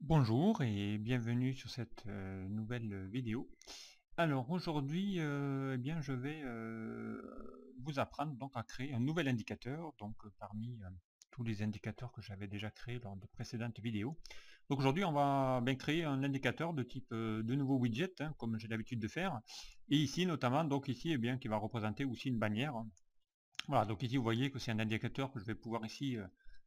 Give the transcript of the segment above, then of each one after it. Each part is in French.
Bonjour et bienvenue sur cette nouvelle vidéo. Alors aujourd'hui, bien, je vais vous apprendre donc à créer un nouvel indicateur, donc parmi tous les indicateurs que j'avais déjà créés lors de précédentes vidéos. Donc aujourd'hui, on va bien créer un indicateur de type de nouveau widget, hein, comme j'ai l'habitude de faire. Et ici, notamment, donc ici, bien, qui va représenter aussi une bannière. Voilà, donc ici vous voyez que c'est un indicateur que je vais pouvoir ici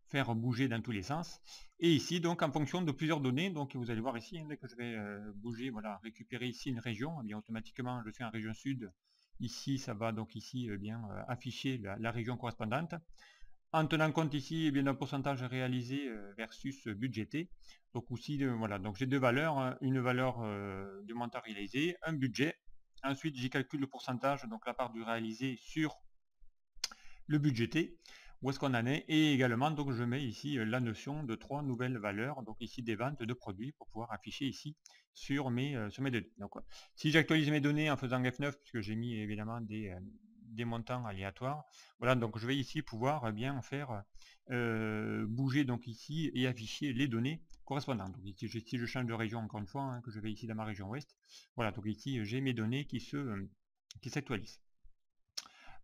faire bouger dans tous les sens. Et ici donc en fonction de plusieurs données, donc vous allez voir ici, hein, dès que je vais bouger, voilà, récupérer ici une région, eh bien automatiquement je suis en région sud. Ici ça va donc ici bien afficher la région correspondante. En tenant compte ici bien d'un pourcentage réalisé versus budgété. Donc aussi voilà, donc j'ai deux valeurs, hein, une valeur du montant réalisé, un budget. Ensuite j'y calcule le pourcentage, donc la part du réalisé sur le budgété, où est-ce qu'on en est, et également donc je mets ici la notion de trois nouvelles valeurs, donc ici des ventes de produits pour pouvoir afficher ici sur mes données. Donc si j'actualise mes données en faisant F9, puisque j'ai mis évidemment des montants aléatoires, voilà, donc je vais ici pouvoir bien faire bouger donc ici et afficher les données correspondantes. Donc ici si je change de région encore une fois, hein, que je vais ici dans ma région ouest, voilà, donc ici j'ai mes données qui s'actualisent.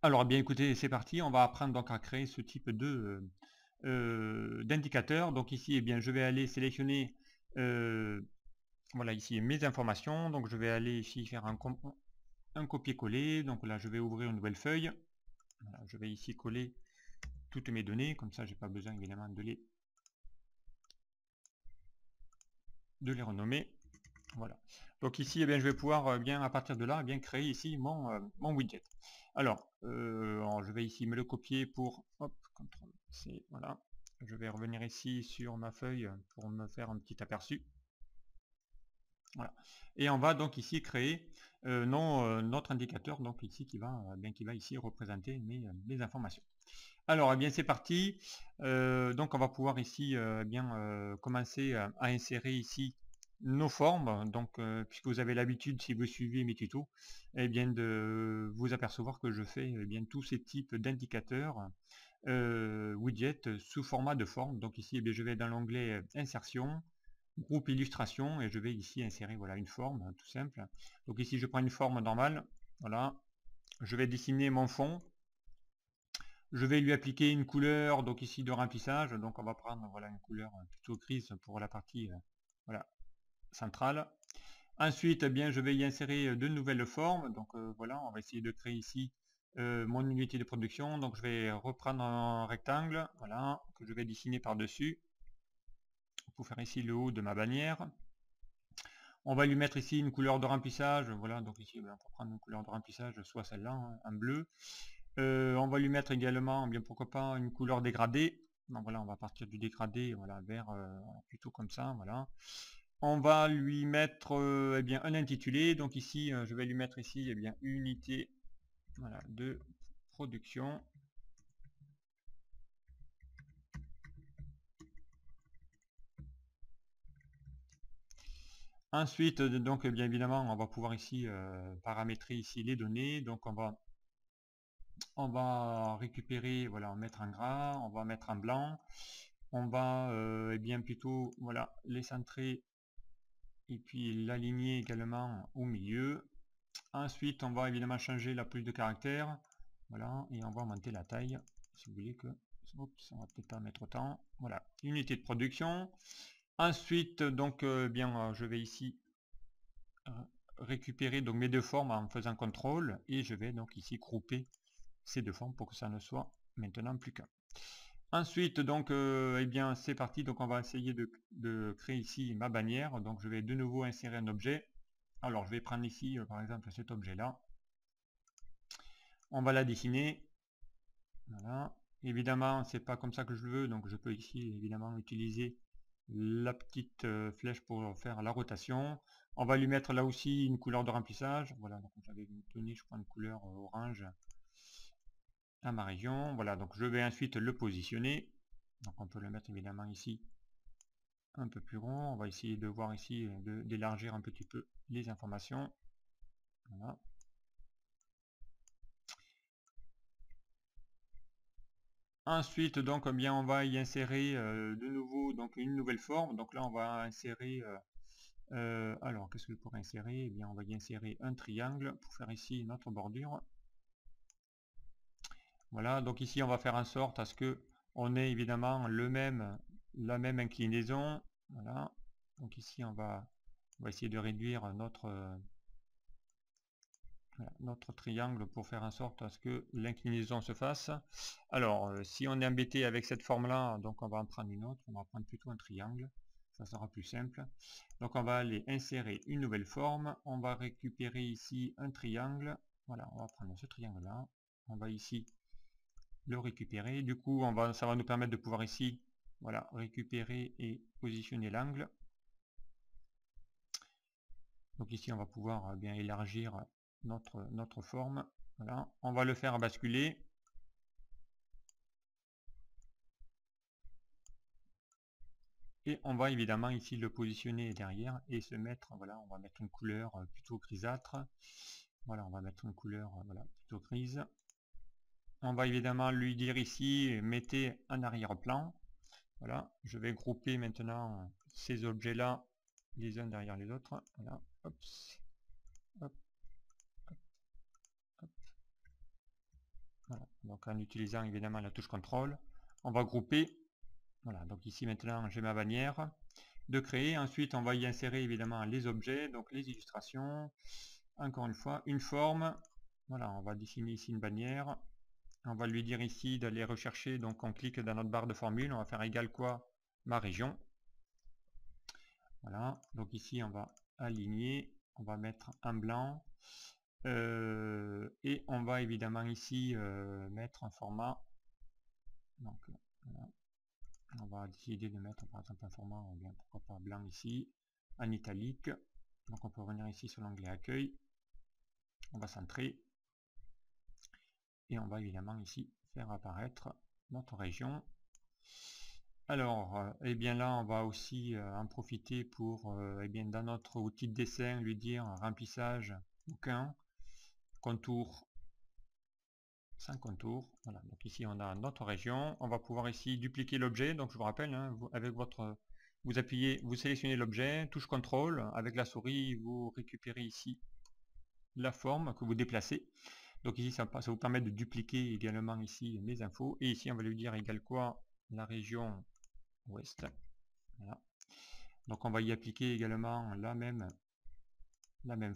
Alors bien écoutez, c'est parti, on va apprendre donc à créer ce type de d'indicateur. Donc ici, eh bien, je vais aller sélectionner voilà ici mes informations. Donc je vais aller ici faire un copier-coller. Donc là, je vais ouvrir une nouvelle feuille. Voilà, je vais ici coller toutes mes données, comme ça j'ai pas besoin évidemment de les renommer. Voilà. Donc ici, eh bien, je vais pouvoir bien à partir de là bien créer ici mon widget. Alors, je vais ici me le copier pour hop, CTRL C, voilà. Je vais revenir ici sur ma feuille pour me faire un petit aperçu. Voilà. Et on va donc ici créer notre indicateur, donc ici qui va ici représenter mes informations. Alors, eh bien c'est parti. Donc on va pouvoir ici bien commencer à insérer ici nos formes. Donc puisque vous avez l'habitude, si vous suivez mes tutos, eh bien de vous apercevoir que je fais bien tous ces types d'indicateurs widgets sous format de forme. Donc ici, eh bien, je vais dans l'onglet insertion, groupe illustration, et je vais ici insérer voilà une forme tout simple. Donc ici je prends une forme normale, voilà, je vais dessiner mon fond, je vais lui appliquer une couleur, donc ici de remplissage, donc on va prendre voilà une couleur plutôt grise pour la partie voilà centrale. Ensuite, eh bien je vais y insérer de nouvelles formes, donc voilà, on va essayer de créer ici mon unité de production. Donc je vais reprendre un rectangle, voilà, que je vais dessiner par dessus pour faire ici le haut de ma bannière. On va lui mettre ici une couleur de remplissage, voilà, donc ici on va prendre une couleur de remplissage, soit celle-là, hein, en bleu. On va lui mettre également, bien pourquoi pas, une couleur dégradée. Donc voilà, on va partir du dégradé, voilà, vers plutôt comme ça, voilà. On va lui mettre eh bien un intitulé, donc ici je vais lui mettre ici eh bien unité voilà, de production. Ensuite, donc bien évidemment, on va pouvoir ici paramétrer ici les données. Donc on va récupérer, voilà, mettre en gras, on va mettre en blanc, on va eh bien plutôt voilà les centrer et puis l'aligner également au milieu. Ensuite, on va évidemment changer la police de caractère, voilà, et on va augmenter la taille, si vous voulez que, oups, on va peut-être pas mettre autant, voilà, unité de production. Ensuite, donc bien, je vais ici récupérer donc mes deux formes en faisant CTRL et je vais donc ici grouper ces deux formes pour que ça ne soit maintenant plus qu'un. Ensuite, donc, eh bien, c'est parti. Donc, on va essayer de créer ici ma bannière. Donc, je vais de nouveau insérer un objet. Alors, je vais prendre ici, par exemple, cet objet-là. On va la dessiner. Voilà. Évidemment, c'est pas comme ça que je le veux. Donc, je peux ici, évidemment, utiliser la petite flèche pour faire la rotation. On va lui mettre là aussi une couleur de remplissage. Voilà. Donc, j'avais donné, je crois, une couleur orange à ma région. Voilà, donc je vais ensuite le positionner. Donc on peut le mettre évidemment ici un peu plus rond. On va essayer de voir ici, d'élargir un petit peu les informations. Voilà. Ensuite, donc, eh bien, on va y insérer de nouveau donc une nouvelle forme. Donc là, on va insérer. Alors, qu'est-ce que je pourrais insérer? Eh bien, on va y insérer un triangle pour faire ici notre bordure. Voilà. Donc ici, on va faire en sorte à ce que on ait évidemment la même inclinaison. Voilà. Donc ici, on va essayer de réduire notre triangle pour faire en sorte à ce que l'inclinaison se fasse. Alors, si on est embêté avec cette forme-là, donc on va en prendre une autre, on va prendre plutôt un triangle, ça sera plus simple. Donc on va aller insérer une nouvelle forme, on va récupérer ici un triangle, voilà, on va prendre ce triangle-là, on va ici le récupérer, du coup ça va nous permettre de pouvoir ici, voilà, récupérer et positionner l'angle. Donc ici on va pouvoir bien élargir notre forme. Voilà. On va le faire basculer. Et on va évidemment ici le positionner derrière et se mettre, voilà, on va mettre une couleur plutôt grisâtre. Voilà, on va mettre une couleur voilà, plutôt grise. On va évidemment lui dire ici, mettez un arrière-plan. Voilà, je vais grouper maintenant ces objets-là les uns derrière les autres. Voilà, hop, hop, hop, hop. Voilà. Donc en utilisant évidemment la touche contrôle, on va grouper. Voilà, donc ici maintenant j'ai ma bannière de créer. Ensuite on va y insérer évidemment les objets, donc les illustrations. Encore une fois, une forme. Voilà, on va dessiner ici une bannière. On va lui dire ici d'aller rechercher, donc on clique dans notre barre de formule, on va faire égal quoi ma région. Voilà, donc ici on va aligner, on va mettre un blanc. Et on va évidemment ici mettre un format. Donc voilà. On va décider de mettre par exemple un format, bien pourquoi pas blanc ici, en italique. Donc on peut revenir ici sur l'onglet accueil. On va centrer. Et on va évidemment ici faire apparaître notre région. Alors, et bien là, on va aussi en profiter pour, et bien dans notre outil de dessin, lui dire remplissage aucun, contour sans contour. Voilà, donc ici on a notre région. On va pouvoir ici dupliquer l'objet. Donc je vous rappelle, hein, vous appuyez, vous sélectionnez l'objet, touche contrôle, avec la souris, vous récupérez ici la forme que vous déplacez. Donc ici ça vous permet de dupliquer également ici mes infos. Et ici on va lui dire égal quoi la région ouest. Voilà. Donc on va y appliquer également la même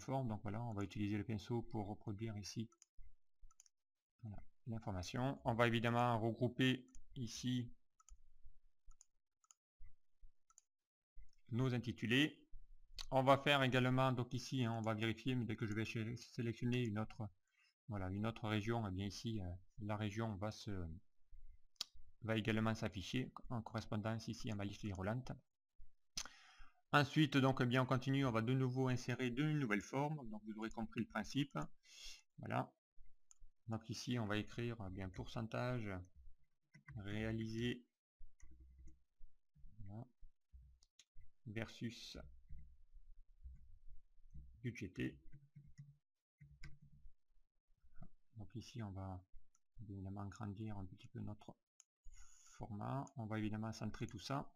forme. Donc voilà, on va utiliser le pinceau pour reproduire ici voilà, l'information. On va évidemment regrouper ici nos intitulés. On va faire également, donc ici, hein, on va vérifier, mais dès que je vais sélectionner une autre région, et bien ici, la région va également s'afficher en correspondance ici à ma liste virulente. Ensuite, donc, eh bien, on continue, on va de nouveau insérer de nouvelles formes. Donc, vous aurez compris le principe. Voilà. Donc ici, on va écrire eh bien pourcentage réalisé voilà, versus budgété. Donc ici, on va évidemment grandir un petit peu notre format. On va évidemment centrer tout ça.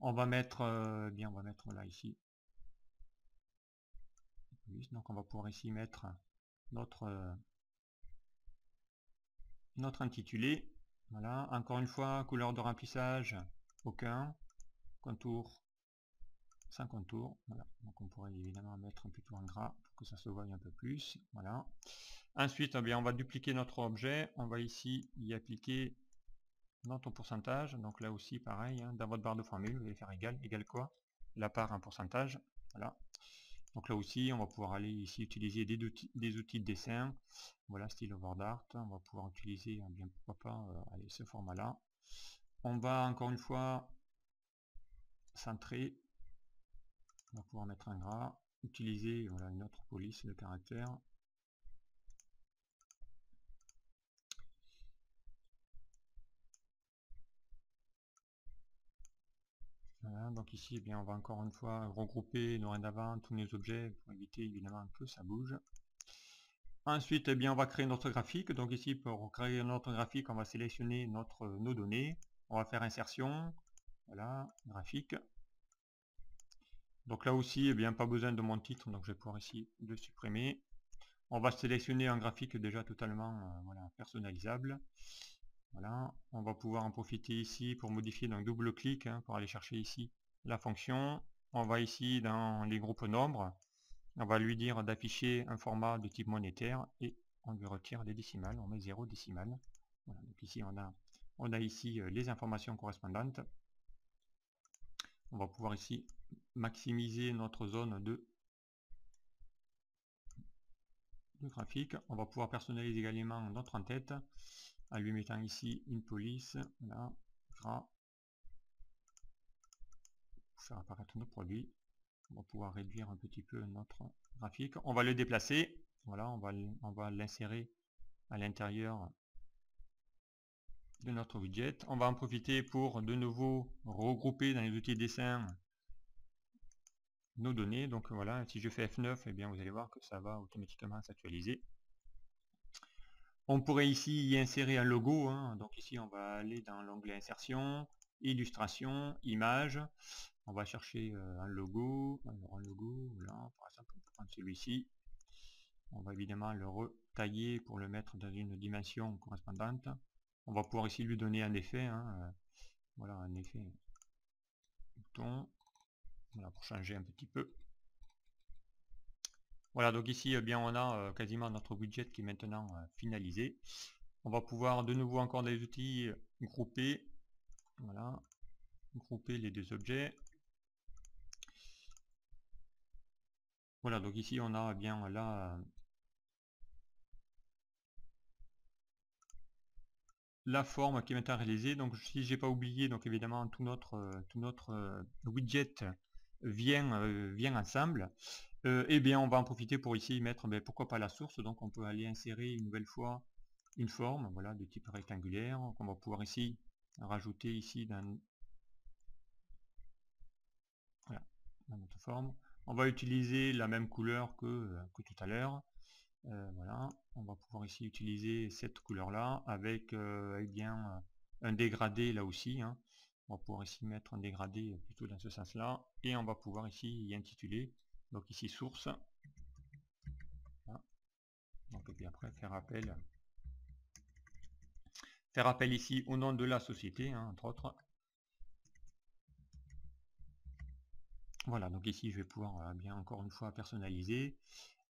On va mettre, bien, on va mettre là ici. Donc on va pouvoir ici mettre notre intitulé. Voilà. Encore une fois, couleur de remplissage aucun, contour sans contour. Voilà. Donc on pourrait évidemment mettre plutôt en gras pour que ça se voie un peu plus. Voilà. Ensuite, eh bien, on va dupliquer notre objet. On va ici y appliquer notre pourcentage. Donc là aussi, pareil, hein, dans votre barre de formule, vous allez faire égal quoi la part en pourcentage. Voilà. Donc là aussi, on va pouvoir aller ici utiliser des outils de dessin. Voilà, style OverDart. On va pouvoir utiliser, bien pourquoi pas, allez, ce format-là. On va encore une fois centrer. On va pouvoir mettre un gras. Utiliser voilà, une autre police de caractère. Voilà, donc ici, eh bien, on va encore une fois regrouper dorénavant tous nos objets pour éviter évidemment que ça bouge. Ensuite, eh bien, on va créer notre graphique. Donc ici, pour créer notre graphique, on va sélectionner nos données. On va faire insertion. Voilà, graphique. Donc là aussi, eh bien, pas besoin de mon titre, donc je vais pouvoir ici le supprimer. On va sélectionner un graphique déjà totalement voilà, personnalisable. Voilà, on va pouvoir en profiter ici pour modifier, donc double-clic pour aller chercher ici la fonction. On va ici dans les groupes nombres. On va lui dire d'afficher un format de type monétaire et on lui retire les décimales, on met 0 décimales. Voilà, donc ici on a ici les informations correspondantes. On va pouvoir ici maximiser notre zone de graphique. On va pouvoir personnaliser également notre en-tête en lui mettant ici une police, là, gras, pour faire apparaître nos produits. On va pouvoir réduire un petit peu notre graphique. On va le déplacer. Voilà, on va l'insérer à l'intérieur de notre widget. On va en profiter pour de nouveau regrouper dans les outils dessin nos données. Donc voilà, si je fais F9, eh bien vous allez voir que ça va automatiquement s'actualiser. On pourrait ici y insérer un logo. Donc ici on va aller dans l'onglet insertion, illustration, image. On va chercher un logo. Alors un logo, voilà, par exemple on peut prendre celui-ci. On va évidemment le retailler pour le mettre dans une dimension correspondante. On va pouvoir ici lui donner un effet. Voilà, un effet bouton. Voilà, pour changer un petit peu. Voilà, donc ici, eh bien, on a quasiment notre widget qui est maintenant finalisé. On va pouvoir de nouveau encore des outils grouper. Voilà, grouper les deux objets. Voilà, donc ici on a bien là la forme qui est maintenant réalisée. Donc si j'ai pas oublié, donc évidemment tout notre widget vient ensemble. Et bien on va en profiter pour ici mettre pourquoi pas la source. Donc on peut aller insérer une nouvelle fois une forme, voilà, de type rectangulaire, qu'on va pouvoir ici rajouter ici dans notre forme. On va utiliser la même couleur que tout à l'heure. Voilà, on va pouvoir ici utiliser cette couleur là avec eh bien un dégradé là aussi. On va pouvoir ici mettre un dégradé plutôt dans ce sens là et on va pouvoir ici y intituler, donc ici source. Voilà. Donc, et puis après faire appel ici au nom de la société, entre autres. Voilà, donc ici je vais pouvoir bien encore une fois personnaliser.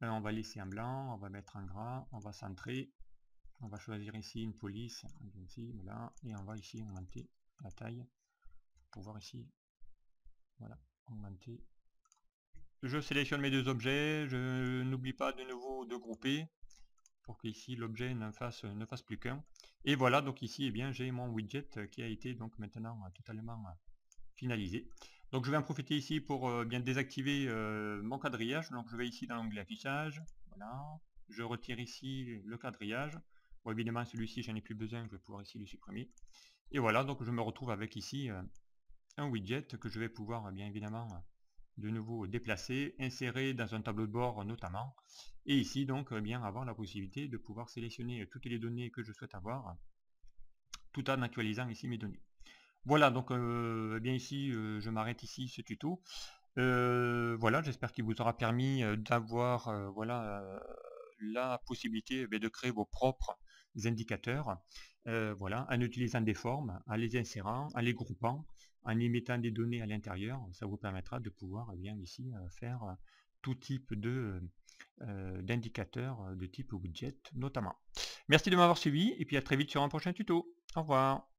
On va laisser un blanc, on va mettre un gras, on va centrer, on va choisir ici une police, ici, voilà, et on va ici augmenter la taille pour pouvoir ici, voilà, augmenter. Je sélectionne mes deux objets, je n'oublie pas de nouveau de grouper pour que ici l'objet ne fasse plus qu'un. Et voilà, donc ici eh bien j'ai mon widget qui a été donc maintenant totalement finalisé. Donc je vais en profiter ici pour bien désactiver mon quadrillage. Donc je vais ici dans l'onglet affichage, voilà, je retire ici le quadrillage. Bon, évidemment celui-ci j'en ai plus besoin, je vais pouvoir ici le supprimer. Et voilà, donc je me retrouve avec ici un widget que je vais pouvoir bien évidemment de nouveau déplacer, insérer dans un tableau de bord notamment. Et ici donc bien avoir la possibilité de pouvoir sélectionner toutes les données que je souhaite avoir, tout en actualisant ici mes données. Voilà, donc bien ici je m'arrête ici ce tuto. Voilà, j'espère qu'il vous aura permis d'avoir voilà, la possibilité de créer vos propres indicateurs, voilà, en utilisant des formes, en les insérant, en les groupant, en y mettant des données à l'intérieur. Ça vous permettra de pouvoir bien ici faire tout type d'indicateurs de type widget notamment. Merci de m'avoir suivi et puis à très vite sur un prochain tuto. Au revoir.